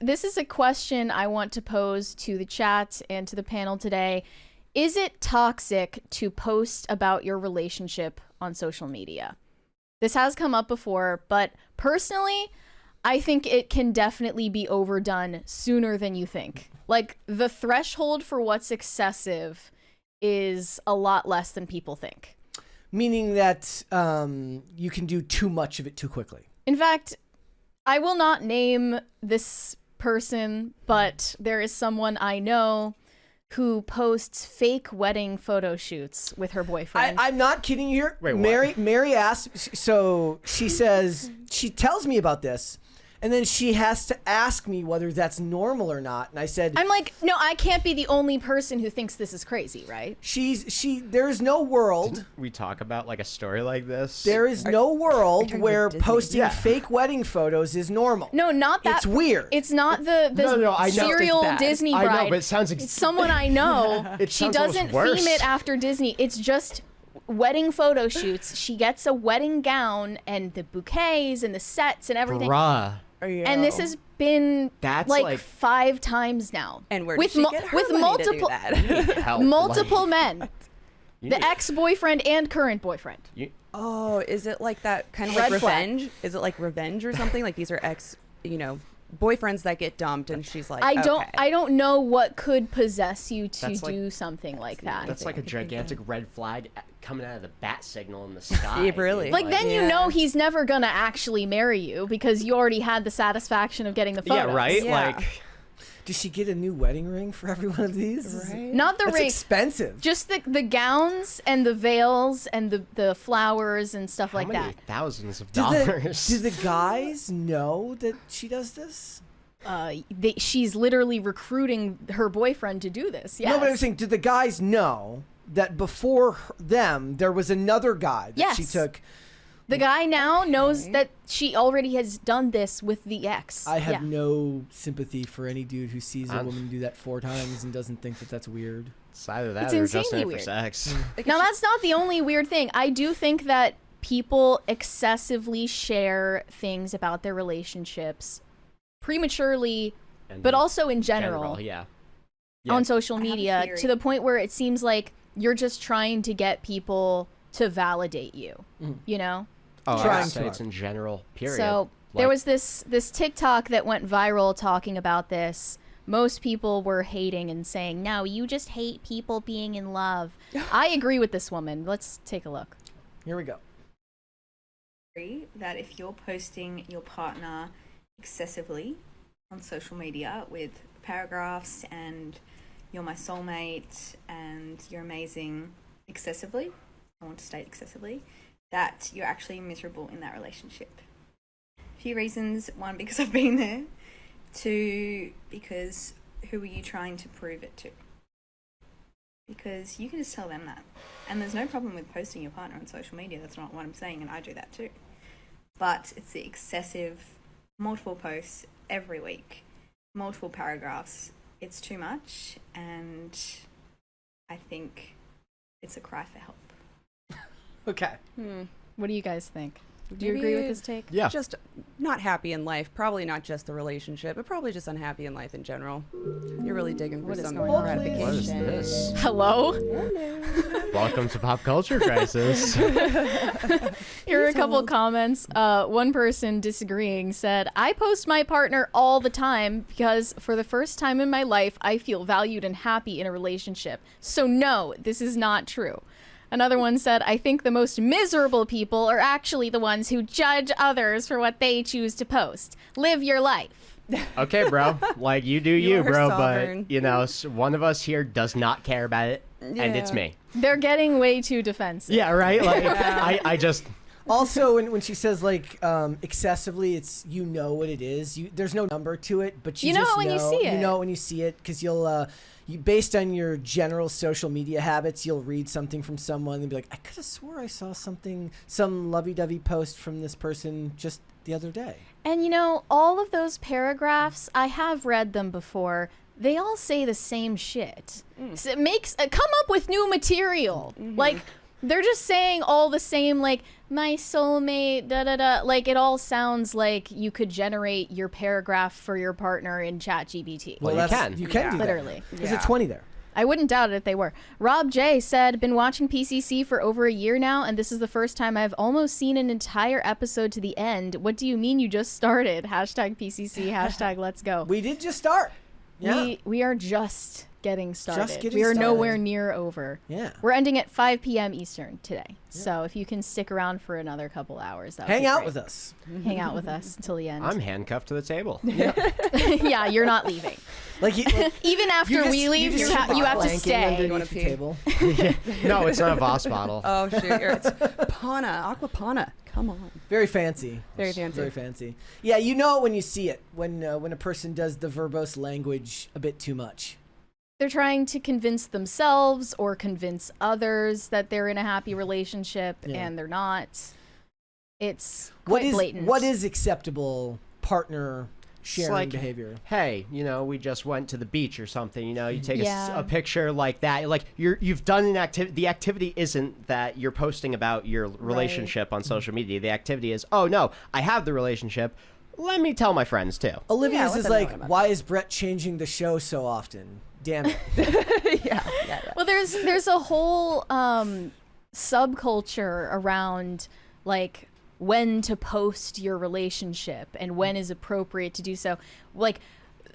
this is a question I want to pose to the chat and to the panel today. Is it toxic to post about your relationship on social media? This has come up before, but personally, I think it can definitely be overdone sooner than you think. Like, the threshold for what's excessive is a lot less than people think. Meaning that you can do too much of it too quickly. In fact, I will not name this person, but there is someone I know who posts fake wedding photo shoots with her boyfriend. I'm not kidding you here. Wait, what? Mary asked, so she says, she tells me about this, and then she has to ask me whether that's normal or not. And I said, I'm like, no, I can't be the only person who thinks this is crazy, right? there's no world. Didn't we talk about like a story like this? There is no world talking where about Disney? posting fake wedding photos is normal. No, not that. It's weird. It's not the No, I know. serial It's bad. Disney I bride. know, but it sounds It's someone I know. It She sounds almost doesn't worse. theme it after Disney. It's just wedding photo shoots. She gets a wedding gown and the bouquets and the sets and everything. Bruh. And this has been That's like like- 5 times now. And where with did she get her with money multiple to do that? Help, multiple like, men, you the need- ex-boyfriend and current boyfriend. Oh, is it like that kind of Red like flag. revenge? Is it like revenge or something? Like these are ex, boyfriends that get dumped, and she's like, I don't okay. know what could possess you to That's like- do something like that. That's like a I think gigantic red flag coming out of the bat signal in the sky. Yeah, really. dude. Like, then you Yeah. know he's never gonna actually marry you because you already had the satisfaction of getting the photos. Yeah, right? Yeah. Like, Does she get a new wedding ring for every one of these? Right? Not the That's ring, expensive. just the gowns and the veils and the flowers and stuff how like many that. thousands of Do dollars? the guys know that she does this? She's literally recruiting her boyfriend to do this. Yes. No, but I'm saying, did the guys know that before them there was another guy that she Yes. took? The guy now knows that she already has done this with the ex. I have Yeah. no sympathy for any dude who sees a I'm- woman do that 4 times and doesn't think that that's weird. It's either that It's or just insanely in it for weird. sex. Now, that's not the only weird thing. I do think that people excessively share things about their relationships prematurely, And but then also in general, yeah. on social I have a media theory. to the point where it seems like you're just trying to get people to validate you, you know? Oh, Trying I would say to. it's in general, period. So there Like, was this TikTok that went viral talking about this. Most people were hating and saying, no, you just hate people being in love. I agree with this woman. Let's take a look. Here we go. That if you're posting your partner excessively on social media with paragraphs and you're my soulmate and you're amazing excessively, I want to state excessively, that you're actually miserable in that relationship. A few reasons. 1, because I've been there. 2, because who are you trying to prove it to? Because you can just tell them that. And there's no problem with posting your partner on social media. That's not what I'm saying, and I do that too. But it's the excessive, multiple posts every week, multiple paragraphs. It's too much, and I think it's a cry for help. Okay. What do you guys think? Do you agree with Maybe this take? yeah. Just not happy in life. Probably not just the relationship, but probably just unhappy in life in general. You're really digging for What is some going on? gratification. What is this? Hello? Welcome to Pop Culture Crisis. Here are a couple comments. One person disagreeing said, I post my partner all the time because for the first time in my life, I feel valued and happy in a relationship. So no, this is not true. Another one said, I think the most miserable people are actually the ones who judge others for what they choose to post. Live your life. Okay, bro. Like, you do You you, are bro. sovereign. But, one of us here does not care about it, and it's Yeah. me. They're getting way too defensive. Yeah, right? Like, I just... Also, when she says like excessively, it's what it is. There's no number to it, but you You know just it when you see it. You know it when you see it because you based on your general social media habits, you'll read something from someone and be like, I could have swore I saw some lovey-dovey post from this person just the other day. And all of those paragraphs, I have read them before. They all say the same shit. So it makes come up with new material. Like They're just saying all the same, like, my soulmate, da-da-da. Like, it all sounds like you could generate your paragraph for your partner in ChatGPT. Well, you can. You can do that. Literally. There's a 20 there. I wouldn't doubt it if they were. Rob J said, been watching PCC for over a year now, and this is the first time I've almost seen an entire episode to the end. What do you mean you just started? Hashtag PCC, hashtag let's go. We did just start. Yeah. We are just getting started. Just getting we are started. nowhere near over. Yeah. We're ending at 5 p.m. Eastern today. So if you can stick around for another couple hours, that would Hang be out great. with us. Hang out with us until the end. I'm handcuffed to the table. Yeah, you're not leaving. Like, Even after we leave, you have to stay. underneath the table. No, it's not a Voss bottle. Oh, shoot. It's Pana, Aqua Pana. Come on. Very fancy. Very fancy. Very fancy. Yeah, you know it when you see it, when a person does the verbose language a bit too much. They're trying to convince themselves or convince others that they're in a happy relationship, and they're not. It's quite blatant. What is acceptable partner sharing like, behavior? Hey, we just went to the beach or something. You take Yeah. a picture like that. Like you've done an activity. The activity isn't that you're posting about your relationship on social media. The activity is, oh no, I have the relationship. Let me tell my friends too. Olivia's let is them know like, about why is Brett changing the show so often? Damn it. Yeah. Well, there's a whole subculture around like when to post your relationship and when is appropriate to do so. Like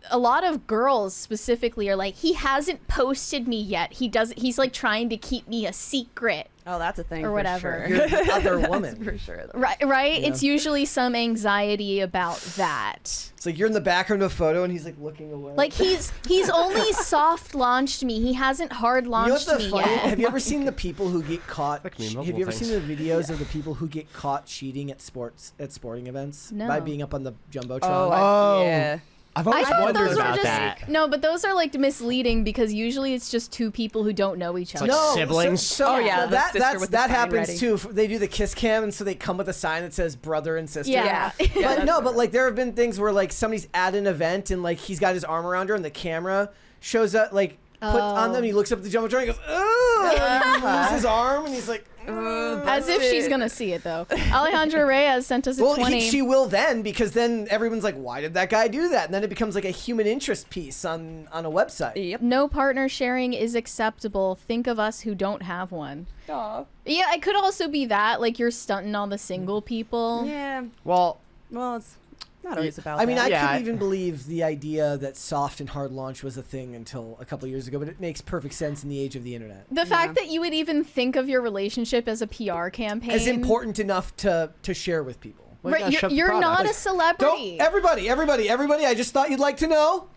a lot of girls specifically are like, he hasn't posted me yet. He's like trying to keep me a secret. Oh, that's a thing. Or for whatever. Sure. You're the other woman. For sure. Right. Yeah. It's usually some anxiety about that. It's like you're in the background of a photo and he's like looking away. Like he's only soft launched me. He hasn't hard launched me yet. Have you ever seen the people who get caught? Like me, Have mobile you ever things. seen the videos of the people who get caught cheating at sporting events No. by being up on the jumbotron? Oh. Yeah. I've always I thought wondered those were about just that. no, but those are like misleading because usually it's just two people who don't know each other. like siblings. So Oh, yeah, the sister with the that sign happens ready. too. They do the kiss cam, and so they come with a sign that says brother and sister. Yeah. But no, but like there have been things where like somebody's at an event and like he's got his arm around her and the camera shows up like put on them. He looks up at the jumbotron and he goes, "Ugh!" and he moves his arm and he's like, As if she's gonna see it though. Alejandra Reyes sent us a well, 20. she will then, because then everyone's like, why did that guy do that? And then it becomes like a human interest piece on a website. Yep. No partner sharing is acceptable. Think of us who don't have one. Aw. Yeah, it could also be that like you're stunting on the single people. Yeah. Well, Well, it's not always about I mean, that. I Yeah, couldn't I- even believe the idea that soft and hard launch was a thing until a couple years ago, but it makes perfect sense in the age of the internet. The fact that you would even think of your relationship as a PR campaign As important enough to share with people. well, you Right, gotta shove the you're product. not a celebrity. Don't everybody, I just thought you'd like to know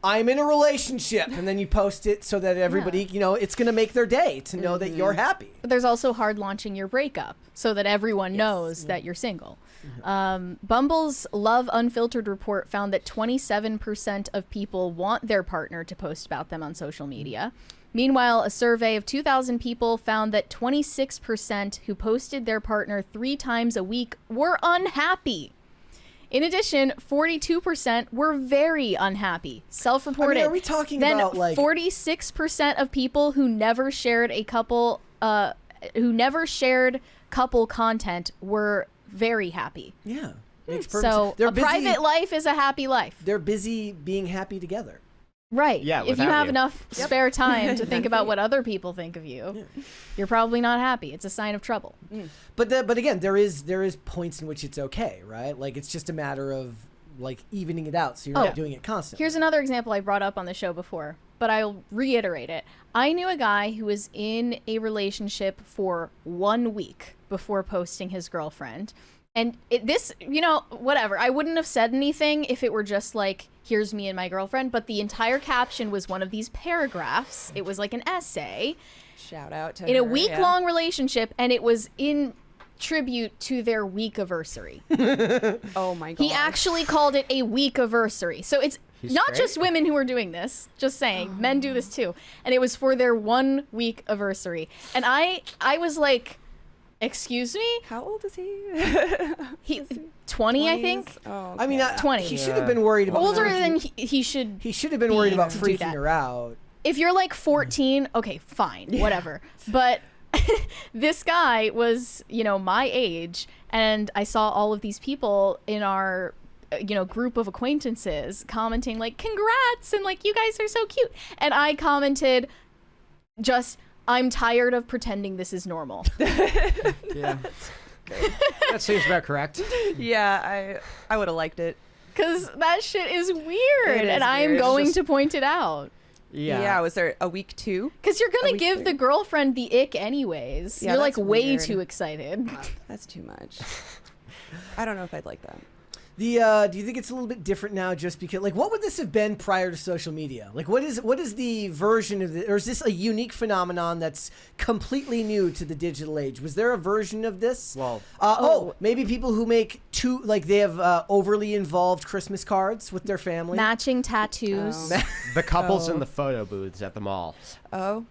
I'm in a relationship, and then you post it so that everybody, it's going to make their day to know that you're happy. But there's also hard launching your breakup so that everyone knows that you're single. Bumble's Love Unfiltered report found that 27% of people want their partner to post about them on social media. Meanwhile, a survey of 2,000 people found that 26% who posted their partner 3 times a week were unhappy. In addition, 42% were very unhappy, self-reported. I mean, are we talking then about, like- 46% of people who never shared couple content were very happy. Yeah. Makes perfect So sense. They're a busy, private life is a happy life. they're busy being happy together. Right. Yeah, If you without have you. enough spare time to think about what other people think of you, you're probably not happy. It's a sign of trouble. But again, there is points in which it's okay, right? Like it's just a matter of like evening it out, so you're not doing it constantly. Here's another example I brought up on the show before, but I'll reiterate it. I knew a guy who was in a relationship for 1 week before posting his girlfriend. And whatever. I wouldn't have said anything if it were just like, here's me and my girlfriend. But the entire caption was one of these paragraphs. It was like an essay Shout out to in a her, week-long relationship, and it was in tribute to their week-iversary. Yeah. Oh my god. He actually called it a week-iversary. So it's He's not straight? just women who are doing this, just saying. Men do this too. And it was for their 1 week anniversary. And I was like, excuse me? How old is he? He 20, I think. Oh, I mean, 20. he should have been worried about Older freaking- than he should. He should have been worried about to do freaking that. her out. If you're like 14, okay, fine, whatever. But this guy was, my age, and I saw all of these people in our group of acquaintances commenting like, congrats, and like, you guys are so cute. And I commented just, I'm tired of pretending this is normal. Yeah. That seems about correct. Yeah, I would have liked it. Because that shit is weird, It is and I am weird. going to point it out. Yeah. Was there a week 2? Because you're going to week give 3. the girlfriend the ick anyways. Yeah, You're like that's way weird. too excited. That's too much. I don't know if I'd like that. Do you think it's a little bit different now just because, like, what would this have been prior to social media? Like, what is the version of it, or is this a unique phenomenon that's completely new to the digital age? Was there a version of this? Well, maybe people who make they have overly involved Christmas cards with their family. Matching tattoos. the couples in the photo booths at the mall. Oh,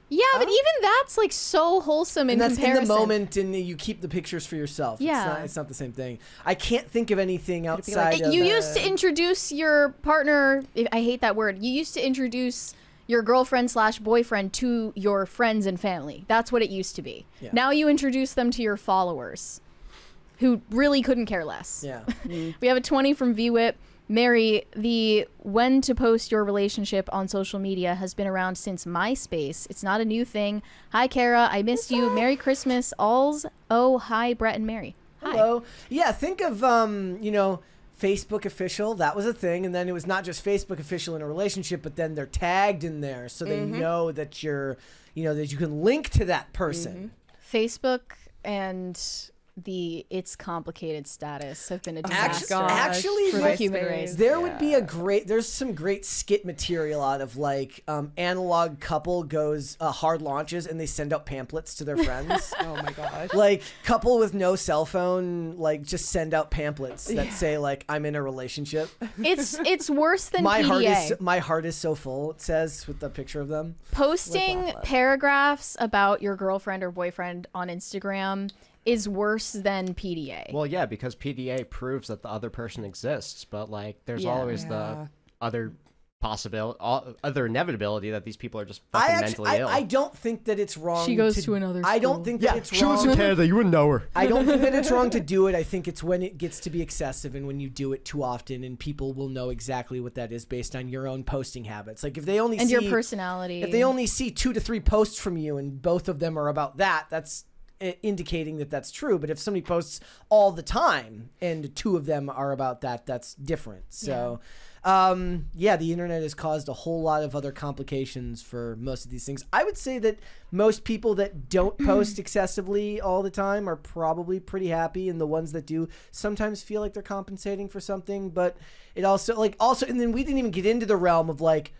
Yeah, but even that's like so wholesome in and that's comparison. in the moment, and you keep the pictures for yourself. Yeah. It's not the same thing. I can't think of anything outside of... You used to introduce your partner, I hate that word, you used to introduce your girlfriend/boyfriend to your friends and family. That's what it used to be. Yeah. Now you introduce them to your followers, who really couldn't care less. Yeah. We have a 20 from VWIP. Mary, the when to post your relationship on social media has been around since MySpace. It's not a new thing. Hi, Kara. I missed you. Merry Christmas. Alls. Oh, hi, Brett and Mary. Hi. Hello. Yeah, think of, Facebook official. That was a thing. And then it was not just Facebook official in a relationship, but then they're tagged in there so they know that you're, that you can link to that person. Facebook and the it's complicated status have been a Actu- disaster actually, for the like, human race. There would be there's some great skit material out of like analog couple goes hard launches and they send out pamphlets to their friends. oh my gosh. Like couple with no cell phone, like just send out pamphlets that say like I'm in a relationship. It's worse than My PDA. heart is so full. It says with the picture of them. Posting Lip off. paragraphs about your girlfriend or boyfriend on Instagram is worse than PDA. Well, yeah, because PDA proves that the other person exists, but like there's Yeah. always the Yeah. other possibility, other inevitability that these people are just fucking mentally ill. I don't think that it's wrong. She goes to another I don't school. think that it's wrong. Canada, you wouldn't know her. I don't think that it's wrong to do it. I think it's when it gets to be excessive and when you do it too often, and people will know exactly what that is based on your own posting habits. Like if they only and see your personality. if they only see 2 to 3 posts from you and both of them are about that, that's indicating that that's true. But if somebody posts all the time and 2 of them are about that, that's different. So the internet has caused a whole lot of other complications for most of these things. I would say that most people that don't post excessively all the time are probably pretty happy, and the ones that do sometimes feel like they're compensating for something. But it also and then we didn't even get into the realm of like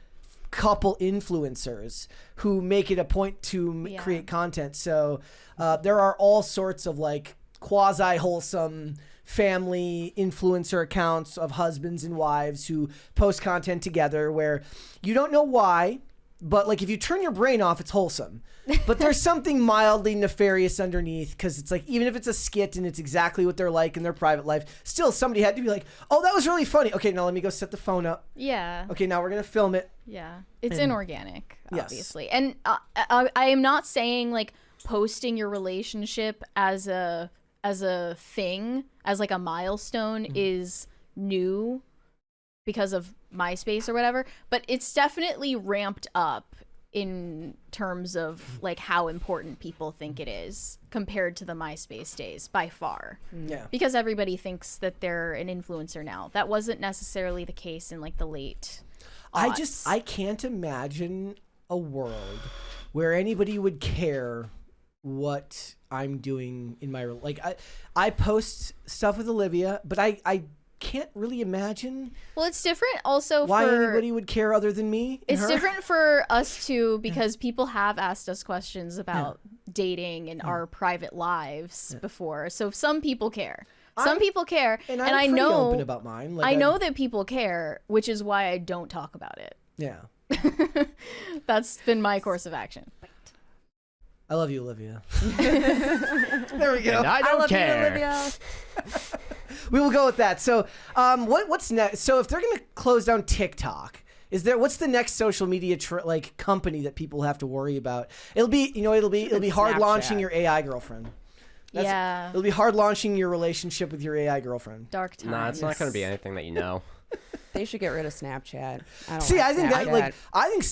couple influencers who make it a point to create content. So there are all sorts of like quasi wholesome family influencer accounts of husbands and wives who post content together where you don't know why, but like if you turn your brain off, it's wholesome. But there's something mildly nefarious underneath, because it's like even if it's a skit and it's exactly what they're like in their private life, still somebody had to be like, oh, that was really funny. Okay, now let me go set the phone up. Yeah. Okay, now we're gonna film it. Yeah. It's And- inorganic, Yes. obviously. And I am not saying like posting your relationship as a thing, as like a milestone is new because of MySpace or whatever, but it's definitely ramped up in terms of like how important people think it is compared to the MySpace days by far. Yeah. Because everybody thinks that they're an influencer now. That wasn't necessarily the case in like the late aughts. I can't imagine a world where anybody would care what I'm doing in my like I post stuff with Olivia, but I can't really imagine Well, it's different also why for anybody would care other than me. and it's her. different for us too because people have asked us questions about dating and our private lives before. So some people care. Some people care, and and I'm I pretty know open about mine. Like, I know that people care, which is why I don't talk about it. Yeah, That's been my course of action. I love you, Olivia. There we go. And I I don't love care. you, Olivia. We will go with that. So, what's next? So, if they're going to close down TikTok, What's the next social media company that people have to worry about? It'll be hard launching Snapchat. your AI girlfriend. Yeah. It'll be hard launching your relationship with your AI girlfriend. Dark times. No, it's not going to be anything that you know. They should get rid of Snapchat. See, I think Snapchat. I think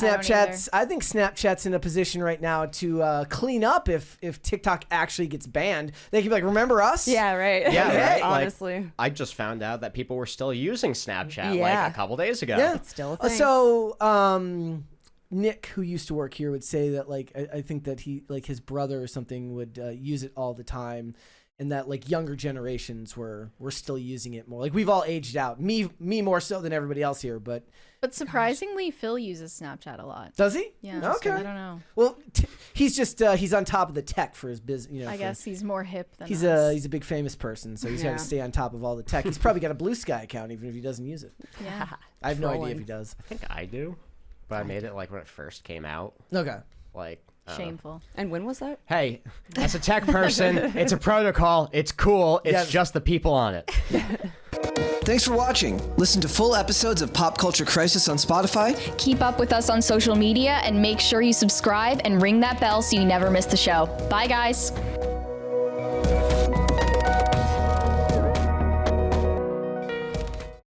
I don't Snapchat's in a position right now to clean up if TikTok actually gets banned. They can be like, remember us? Yeah, right. Yeah, right. Honestly. Like, I just found out that people were still using Snapchat Yeah. like a couple days ago. Yeah. It's still a thing. So, Nick, who used to work here, would say that I think that his brother or something would use it all the time, and that younger generations were still using it more. Like we've all aged out. Me more so than everybody else here, but surprisingly, Phil uses Snapchat a lot. does he? Yeah. Okay. I don't know. Well, he's just he's on top of the tech for his business. I guess he's more hip than He's us. he's a big famous person, so he's got Yeah. to stay on top of all the tech. He's probably got a Blue Sky account, even if he doesn't use it. Yeah. I have no idea Trolling. if he does. I think I do, but I made it when it first came out. Okay. Like, I don't know. Shameful. And when was that? Hey, as a tech person, it's a protocol. It's cool. It's Yeah. just the people on it. Thanks for watching. Listen to full episodes of Pop Culture Crisis on Spotify. Keep up with us on social media and make sure you subscribe and ring that bell so you never miss the show. Bye, guys.